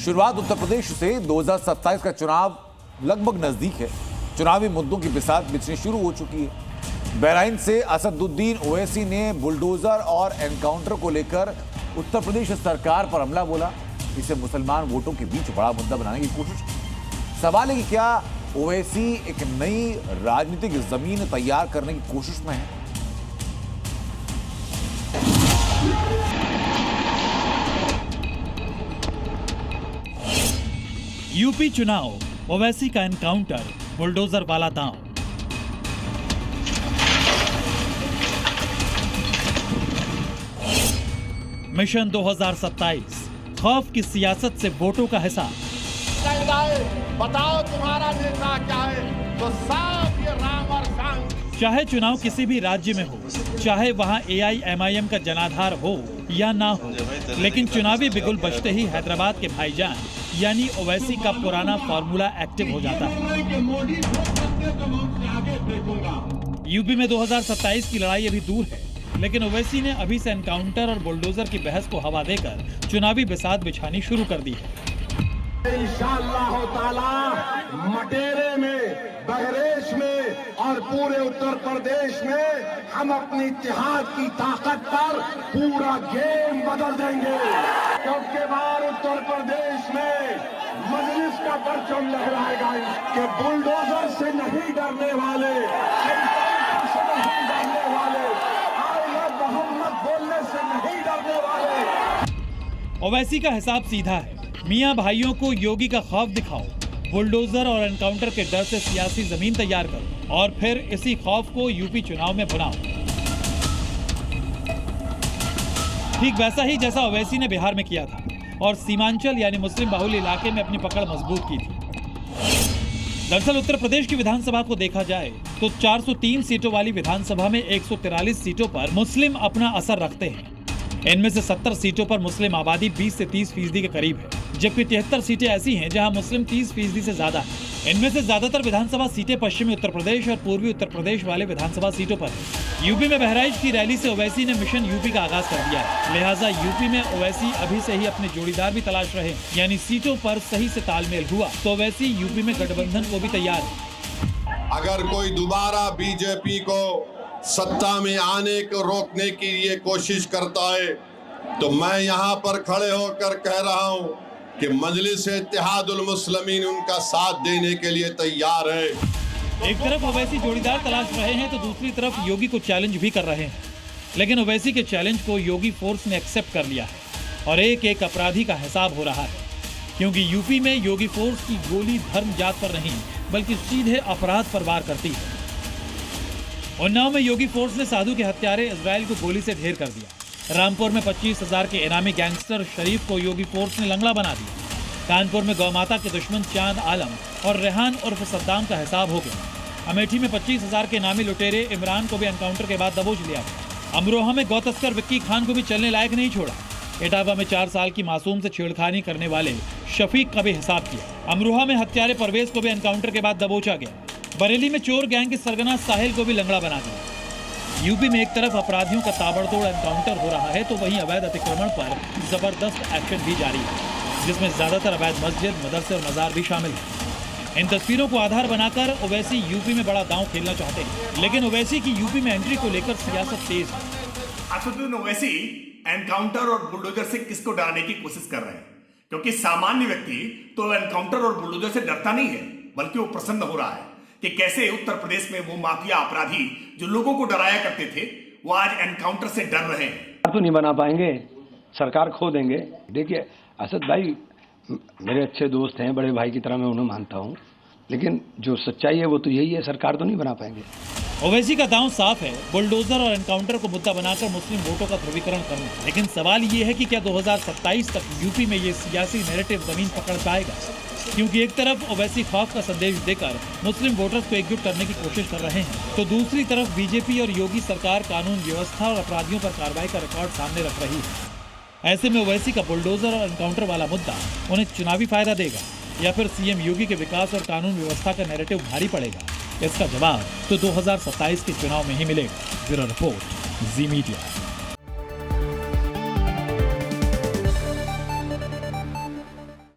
शुरुआत उत्तर प्रदेश से 2027 का चुनाव लगभग नजदीक है। चुनावी मुद्दों की बिसात बिछनी शुरू हो चुकी है। बहराइन से असदुद्दीन ओवैसी ने बुलडोजर और एनकाउंटर को लेकर उत्तर प्रदेश सरकार पर हमला बोला। इसे मुसलमान वोटों के बीच बड़ा मुद्दा बनाने की कोशिश की। सवाल है कि क्या ओवैसी एक नई राजनीतिक जमीन तैयार करने की कोशिश में है? यूपी चुनाव, ओवैसी का एनकाउंटर, बुलडोजर वाला दांव। मिशन 2027, खौफ की सियासत से वोटों का हिसाब। बताओ तुम्हारा नेता क्या है, तो साफ ये राम और शांति। चाहे चुनाव किसी भी राज्य में हो, चाहे वहां AIMIM का जनाधार हो या ना हो, लेकिन चुनावी बिगुल बजते ही हैदराबाद के भाईजान यानी ओवैसी का पुराना फॉर्मूला एक्टिव हो जाता है। यूपी में 2027 की लड़ाई अभी दूर है, लेकिन ओवैसी ने अभी से एनकाउंटर और बुलडोजर की बहस को हवा देकर चुनावी बिसात बिछानी शुरू कर दी है। इंशाअल्लाह ताला मटेरे में, बहरेश में और पूरे उत्तर प्रदेश में हम अपनी इत्तेहाद की ताकत पर पूरा गेम बदल देंगे। क्योंकि बार उत्तर प्रदेश में मजलिस का परचम लहराएगा कि बुलडोजर से नहीं डरने वाले, एनकाउंटर से नहीं डरने वाले, आए मोहम्मद बोलने से नहीं डरने वाले। ओवैसी का हिसाब सीधा है, मियां भाइयों को योगी का खौफ दिखाओ, बुलडोजर और एनकाउंटर के डर से सियासी जमीन तैयार करो और फिर इसी खौफ को यूपी चुनाव में बनाओ। ठीक वैसा ही जैसा ओवैसी ने बिहार में किया था और सीमांचल यानी मुस्लिम बाहुल इलाके में अपनी पकड़ मजबूत की थी। दरअसल उत्तर प्रदेश की विधानसभा को देखा जाए तो 403 सीटों वाली विधानसभा में 143 सीटों पर मुस्लिम अपना असर रखते हैं। इनमें से 70 सीटों पर मुस्लिम आबादी 20 से 30% के करीब है, जबकि 73 सीटें ऐसी हैं जहां मुस्लिम 30% से ज्यादा है। इनमें से ज्यादातर विधानसभा सीटें पश्चिमी उत्तर प्रदेश और पूर्वी उत्तर प्रदेश वाले विधानसभा सीटों पर है। यूपी में बहराइच की रैली से ओवैसी ने मिशन यूपी का आगाज कर दिया है। लिहाजा यूपी में ओवैसी अभी से ही अपने जोड़ीदार भी तलाश रहे, यानी सीटों पर सही से तालमेल हुआ तो ओवैसी यूपी में गठबंधन को भी तैयार है। अगर कोई दोबारा बीजेपी को सत्ता में आने को रोकने की ये कोशिश करता है तो मैं यहाँ पर खड़े होकर कह रहा हूँ कि मजलिस इत्तेहादुल मुस्लिमीन उनका साथ देने के लिए तैयार है। एक तरफ ओवैसी जोड़ीदार तलाश रहे हैं तो दूसरी तरफ योगी को चैलेंज भी कर रहे हैं, लेकिन ओवैसी के चैलेंज को योगी फोर्स ने एक्सेप्ट कर लिया है और एक एक अपराधी का हिसाब हो रहा है, क्योंकि यूपी में योगी फोर्स की गोली धर्म जात पर नहीं बल्कि सीधे अपराध पर वार करती है। उन्नाव में योगी फोर्स ने साधु के हत्यारे इजराइल को गोली से ढेर कर दिया। रामपुर में 25,000 के इनामी गैंगस्टर शरीफ को योगी फोर्स ने लंगड़ा बना दिया। कानपुर में गौमाता के दुश्मन चांद आलम और रेहान उर्फ सद्दाम का हिसाब हो गया। अमेठी में 25,000 के इनामी लुटेरे इमरान को भी एनकाउंटर के बाद दबोच लिया गया। अमरोहा में गौ तस्कर विक्की खान को भी चलने लायक नहीं छोड़ा। इटावा में 4 साल की मासूम से छेड़खानी करने वाले शफीक का भी हिसाब किया। अमरोहा में हत्यारे परवेज को भी एनकाउंटर के बाद दबोचा गया। बरेली में चोर गैंग के सरगना साहिल को भी लंगड़ा बना दिया। यूपी में एक तरफ अपराधियों का ताबड़तोड़ एनकाउंटर हो रहा है तो वहीं अवैध अतिक्रमण पर जबरदस्त एक्शन भी जारी है, जिसमें ज्यादातर अवैध मस्जिद, मदरसे और मजार भी शामिल हैं। इन तस्वीरों को आधार बनाकर ओवैसी यूपी में बड़ा दांव खेलना चाहते हैं, लेकिन ओवैसी की यूपी में एंट्री को लेकर सियासत तेज है। असदुद्दीन ओवैसी एनकाउंटर और बुलडोजर से किसको डराने की कोशिश कर रहे हैं, क्योंकि सामान्य व्यक्ति तो एनकाउंटर और बुलडोजर से डरता नहीं है, बल्कि वो प्रसन्न हो रहा है कि कैसे उत्तर प्रदेश में वो माफिया अपराधी जो लोगों को डराया करते थे वो आज एनकाउंटर से डर रहे हैं। तो नहीं बना पाएंगे, सरकार खो देंगे। देखिए असद भाई मेरे अच्छे दोस्त हैं, बड़े भाई की तरह मैं उन्हें मानता हूं, लेकिन जो सच्चाई है वो तो यही है, सरकार तो नहीं बना पाएंगे। ओवैसी का दांव साफ है, बुलडोजर और एनकाउंटर को मुद्दा बनाकर मुस्लिम वोटों का ध्रुवीकरण करना। लेकिन सवाल ये है कि क्या 2027 तक यूपी में ये सियासी नैरेटिव जमीन पकड़ पाएगा, क्योंकि एक तरफ ओवैसी खौफ का संदेश देकर मुस्लिम वोटर्स को एकजुट करने की कोशिश कर रहे हैं, तो दूसरी तरफ बीजेपी और योगी सरकार कानून व्यवस्था और अपराधियों पर कार्रवाई का रिकॉर्ड सामने रख रही है। ऐसे में ओवैसी का बुलडोजर और एनकाउंटर वाला मुद्दा उन्हें चुनावी फायदा देगा या फिर सीएम योगी के विकास और कानून व्यवस्था का नैरेटिव भारी पड़ेगा, इसका जवाब तो 2027 के चुनाव में ही मिलेगा। ब्यूरो रिपोर्ट, जी मीडिया।